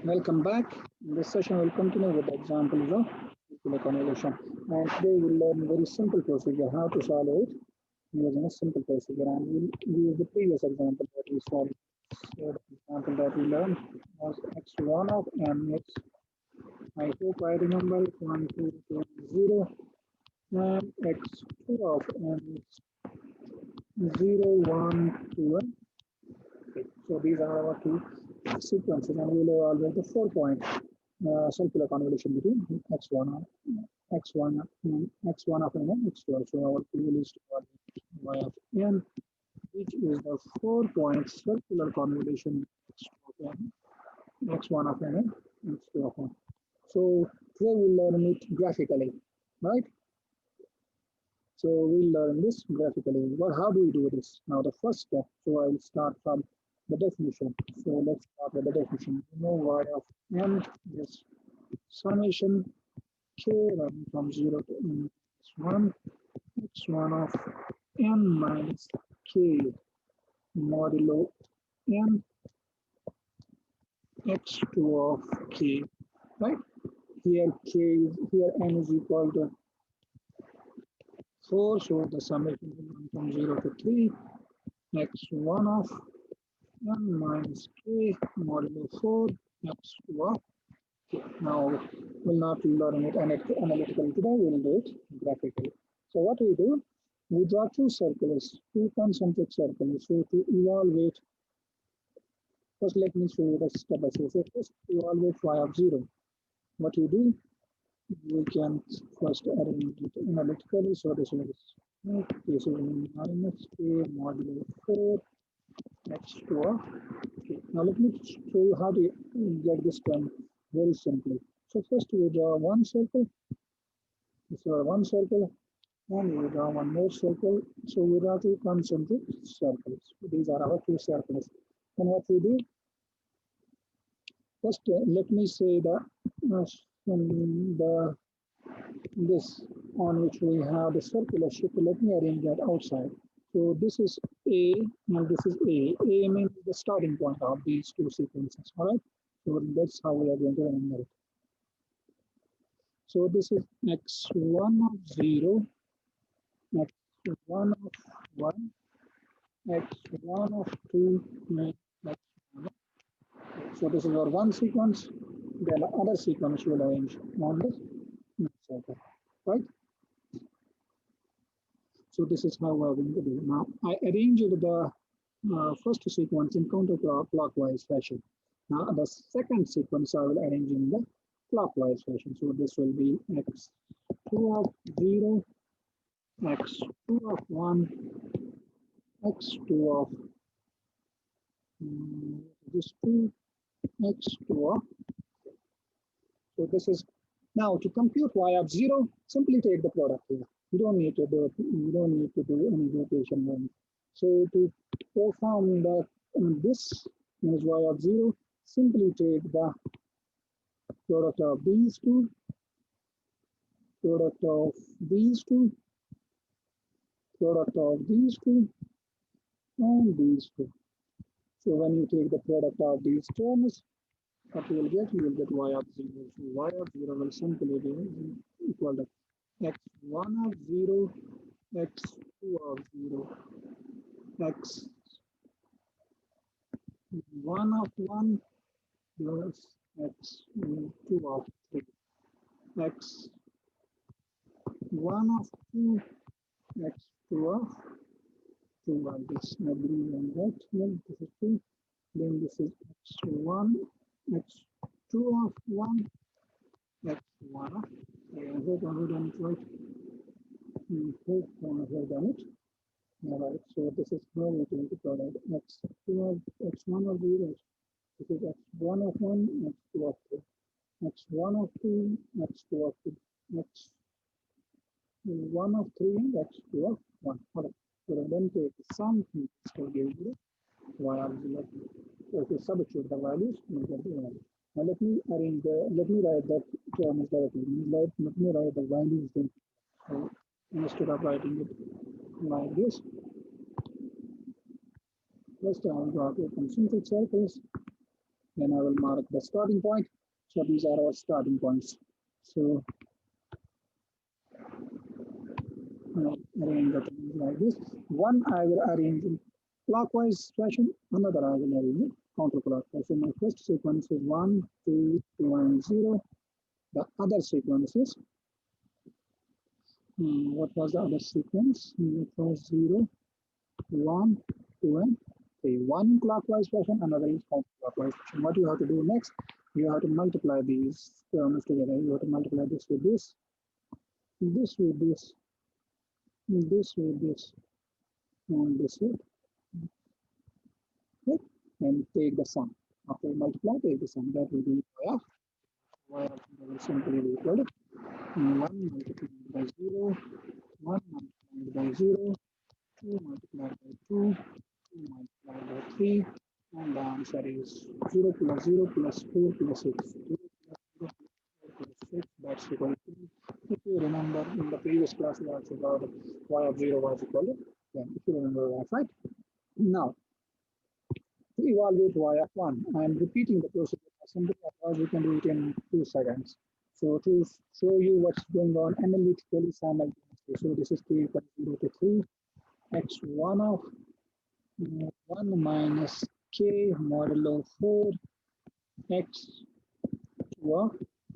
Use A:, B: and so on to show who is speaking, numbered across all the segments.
A: Welcome back. In this session, we'll continue with the examples of circular convolution. And today we'll learn a very simple procedure, how to solve it using a simple procedure. And we'll use the previous example that we solved. So the example that we learned was x1 of mx. I hope I remember it, 1, 2, 2, 0. And x2 of mx, 0, 1, 2, and so these are our two sequences, and we will evaluate the 4-point circular convolution between x1, x1, x1 of n and x2. So our tool is to evaluate y of n, which is the 4-point circular convolution x2 of n, x1 of n and x2 of n. So today we'll learn it graphically, right? So we'll learn this graphically. But how do we do this? Now the first step, so I will start from the definition. So let's start with the definition. We know y of n is summation k running from 0 to n is 1, x1 of n minus k modulo n, x2 of k, right? Here n is equal to 4, so the summation will run from 0 to 3, x1 of n minus k modulo 4, x2 of k. Now, we'll not learn it analytically today, we'll do it graphically. So what we do, we draw two circles, two concentric circles. So to evaluate, first let me show you the step by step. So first evaluate y of 0. What you do, we can first arrange it analytically. So this is minus k modulo 4, x2 of k. Now let me show you how to get this done very simply. So first we draw one circle, this is one circle, and we draw one more circle. So we draw two concentric circles. These are our two circles. And what we do, first let me say this on which we have the circular shape. Let me arrange that outside. So this is A and this is A. A means the starting point of these two sequences. All right. So that's how we are going to remember it. So this is x1 of 0, x1 of 1, x1 of 2, and x1. So this is our one sequence. Then other sequence will arrange on the next circle, right? So this is how we're going to do. Now I arranged the first sequence in counterclockwise fashion. Now the second sequence I will arrange in the clockwise fashion. So this will be x2 of 0, x2 of 1, x2 of this 2, x2 of. So this is now to compute y of 0. Simply take the product here. You don't need to do any notation. So to perform that this is y of 0, simply take the product of these two, product of these two, product of these two, and these two. So when you take the product of these terms, what you will get y of 0. So y of 0 will simply be equal to x1 of 0, x2 of 0, x1 of 1 plus x2 of 3, x1 of 2, x2 of 2. Like this, green and red. Then this is 2. Then this is x1, x2 of 1, x1 of 3. I hope I have done it right. I hope I have done it. All right. So this is how we going to product x2 of x1 of 0. This is x1 of 1, x2 of 3, x1 of 2, x2 of 2, x1 of 3, and x2 of 1. All right. So then take the sum, this will give you y of 0. So if you substitute the values, you get the value. Now let me write that terms directly. Let me write the values then. So instead of writing it like this, first I will draw two concentric circles. Then I will mark the starting point. So these are our starting points. So arrange the things like this. One I will arrange in clockwise fashion, another I will arrange in counterclockwise. So my first sequence is 1, 2, 2, and 0. The other sequence is, what was the other sequence? It was 0, 1, 2, and 3. One clockwise fashion, another is counterclockwise fashion. What you have to do next, you have to multiply these terms together. You have to multiply this with this with this, this with this, and this with, right? And take the sum. After you multiply, take the sum. That will be y of will simply be equal to 1 multiplied by 0, 1 multiplied by 0, 2 multiplied by 2, 2 multiplied by 3, and the answer is 0 plus 0 plus 4 plus 6. 0 plus 0 plus 4 plus 6, that's equal to 2. If you remember, in the previous class, we also got y of 0 was equal to 10. If you remember that, right? Now, to evaluate y of 1, I am repeating the procedure as simply as we can do it in 2 seconds. So to show you what's going on analytically simultaneously. So this is t equal to 0 to 3, x1 of 1 minus k modulo 4 x2 of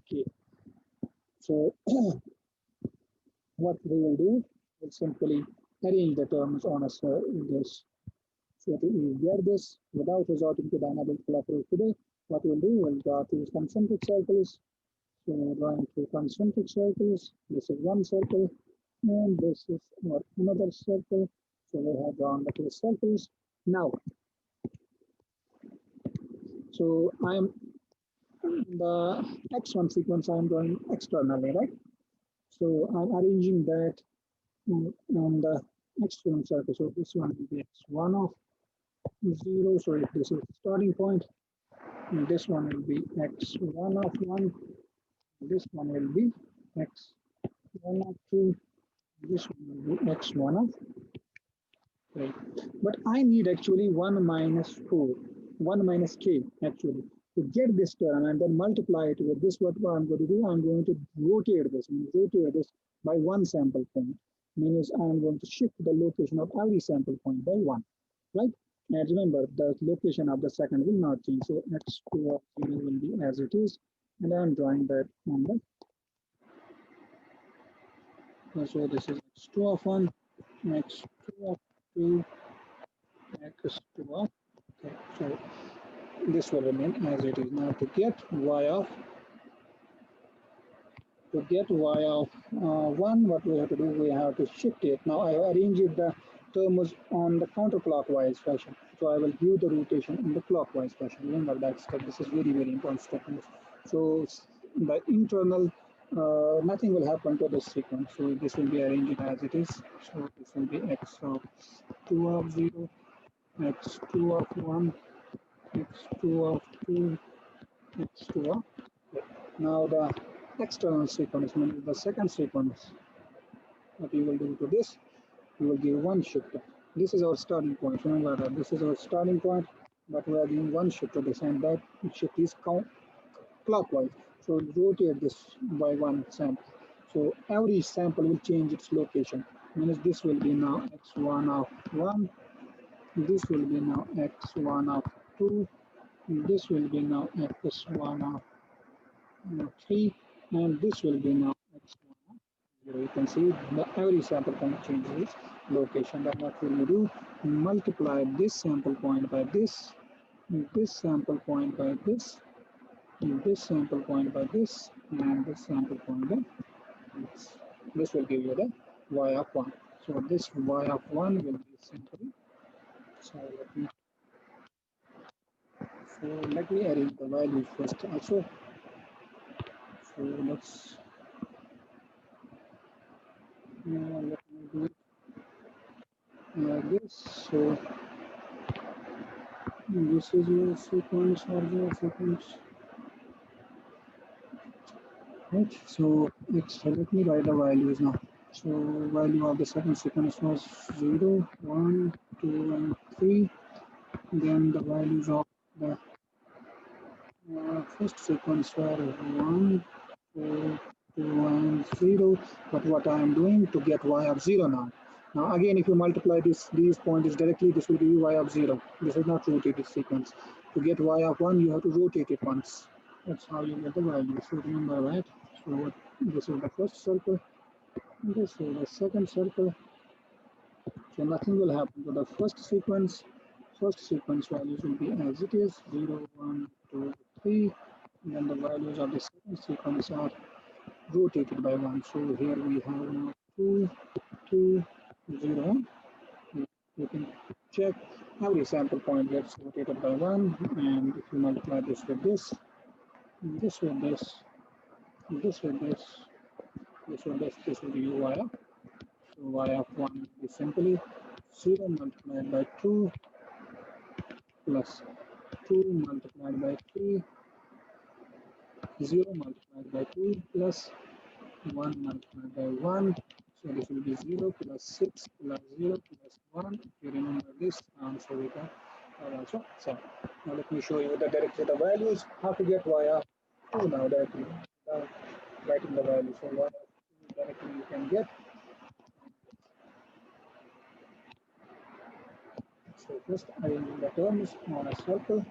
A: k. So what we will do, we'll simply arrange the terms on a this. So to get this without resorting to the analytical approach today, what we'll do, we'll draw two concentric circles. So we're drawing two concentric circles. This is one circle, and this is another circle. So we have drawn the two circles. Now, so I'm the x1 sequence I'm drawing externally, right? So I'm arranging that on the external circle. So this one will be x1 of 0. So if this is the starting point, and this one will be x1 of 1. This one will be x1 of 2. This one will be x1 of 3. But I need actually 1 minus 4, 1 minus k actually to get this term and then multiply it with this. What I'm going to do, I'm going to rotate this by one sample point. Means I'm going to shift the location of every sample point by 1, right? And remember, the location of the second will not change. So x2 of 0 will be as it is. And I'm drawing that on the. So this is x2 of 1, x2 of 2, x2 of. Okay, so this will remain as it is. Now to get y of 1, what we have to do, we have to shift it. Now I have arranged the terms on the counterclockwise fashion. So I will give the rotation in the clockwise fashion. Remember that step. This is very, very important step. So the internal, nothing will happen to this sequence. So this will be arranged as it is. So this will be x of 2 of 0, x2 of 1, x2 of 2, x2 of. Now the external sequence, means the second sequence, what you will do to this, you will give one shift. This is our starting point. Remember that this is our starting point, but we are giving one shift to this, and that shift is clockwise. So rotate this by one sample. So every sample will change its location. Means this will be now x1 of 1, this will be now x1 of 2, this will be now x1 of 3, and this will be now x1. You can see every sample point changes its location. Then what will you do? Multiply this sample point by this sample point by this sample point by this, and this sample point by this. This will give you the y of 1. So this y of 1 will be simply, let me arrange the values first also. So let's let me do it like this. So this is your sequence or your sequence, right? So let me write the values now. So value of the second sequence was 0, 1, 2, and 3. Then the values of the First sequence were 1, 2, 2, and 0. But what I am doing to get y of 0 now. Now again, if you multiply these points directly, this will be y of 0. This is not rotated sequence. To get y of 1, you have to rotate it once. That's how you get the value. So remember that. So this is the first circle. This is the second circle. So nothing will happen to the first sequence. First sequence values will be as it is 0, 1, 2, 3. And then the values of the second sequence are rotated by 1. So here we have now 2, 2, 0. You can check every sample point gets rotated by 1. And if you multiply this with this, this with this, this with this, this with this will be y of. So y of 1 is simply 0 multiplied by 2 plus 2 multiplied by 3, 0 multiplied by 2 plus 1 multiplied by 1. So this will be 0 plus 6 plus 0 plus 1. If you remember this answer, we can also 7. Now let me show you the directly the values, how to get y of 2 now directly without writing the value. So y of 2 directly you can get. So first arranging the terms on a circle,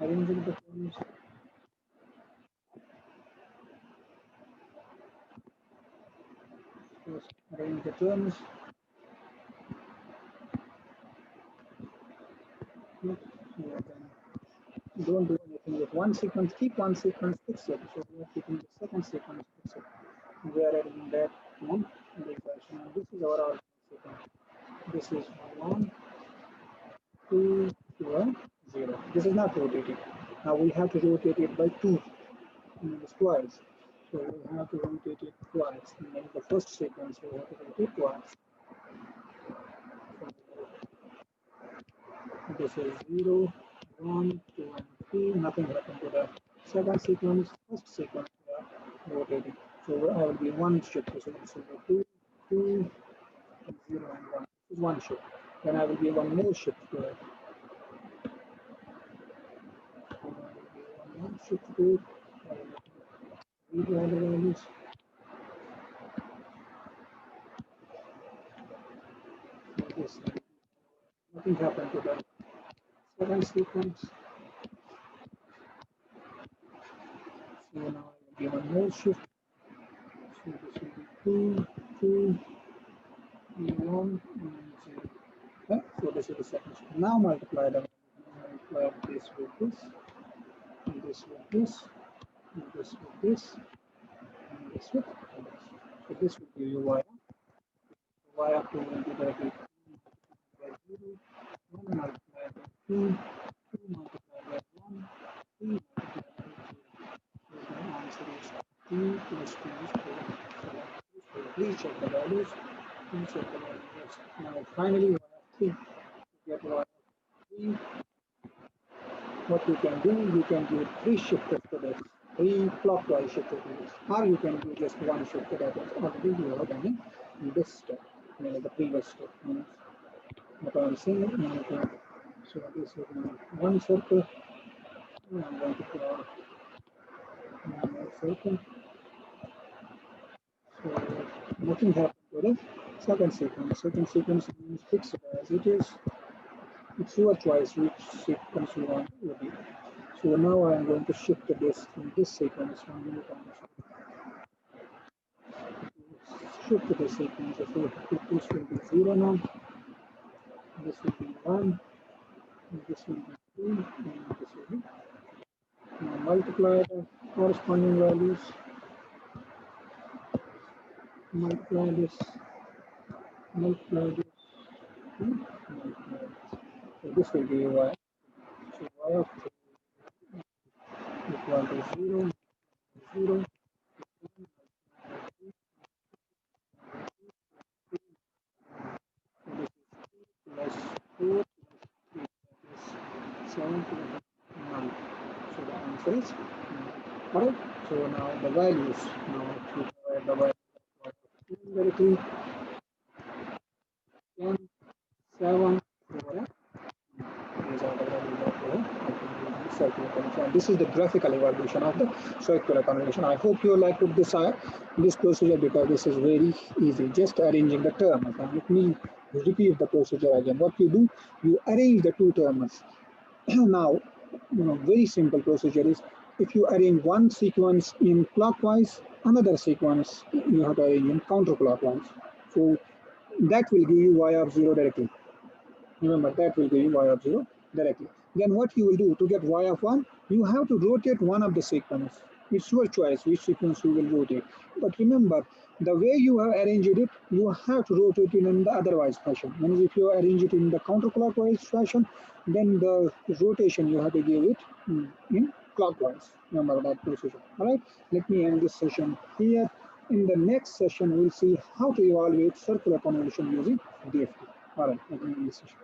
A: arranging the terms. First arrange the terms. So then don't do anything with one sequence, keep one sequence, fix it. So we are keeping the second sequence, fix it. We are adding that one in this version. And this is our original sequence. This is 1, 2, 1, 0. This is not rotated. Now we have to rotate it by 2, means twice. So we have to rotate it twice. And then the first sequence we have to rotate twice. So this is 0, 1, 2, and 3. Nothing happened to the second sequence. First sequence we are rotating. So I will be one shift. So this will be 2, 0, and 1. This is one shift. Then I will give one more shift to it. One shift to it. Read all the values. So this nothing happened to the second sequence. So now I will give one more shift. So this will be 2, 2, 1, and 0. Okay? So this is the second shift. Now multiply them. Multiply this with this, and this with this, and this with this, and this with this. So this will give you y. Y of 2 will be directly 2 multiplied by 0, 1 multiplied by 2, 2 multiplied by 1, 3 multiplied by 0. So the answer is 2 plus 2 is 4. So please check the values. Please check the values. Now finally y of 3. To get y of 3, what you can do, you can do 3 shifts to this, 3 clockwise shifts to this, or you can do just 1 shift to that. Already you have done in this step, the previous step. What I am saying, so this is one circle. I'm going to draw one circle. So nothing happened to the second sequence. Second sequence means fix it as it is. It's your choice which sequence you want to be. So now I am going to shift this from this sequence one more time. Shift the sequence. So this will be 0 now. This will be 1. And this will be 2. And this will be. Now multiply the corresponding values. Multiply this. Multiply this. Multiply this. So this will be y. So y of 3 equal to 0, 0. Plus 4 plus 7 plus 9. So the answer is 9. Alright, so now the values. Now if you provide the values directly 10, 7, 4, these are the values of the circle. So this is the graphical evaluation of the circular convolution. I hope you liked this procedure because this is very easy. Just arranging the terms. And let me repeat the procedure again. What you do, you arrange the two terms. Now, very simple procedure is if you arrange one sequence in clockwise, another sequence you have to arrange in counterclockwise. So that will give you y of 0 directly. Remember, that will give you y of 0 directly. Then what you will do to get y of 1, you have to rotate one of the sequence. It's your choice which sequence you will rotate. But remember, the way you have arranged it, you have to rotate it in the otherwise fashion. Means if you arrange it in the counterclockwise fashion, then the rotation you have to give it in clockwise. Remember that procedure. Alright, let me end this session here. In the next session, we'll see how to evaluate circular convolution using DFT. Alright, let me end this session.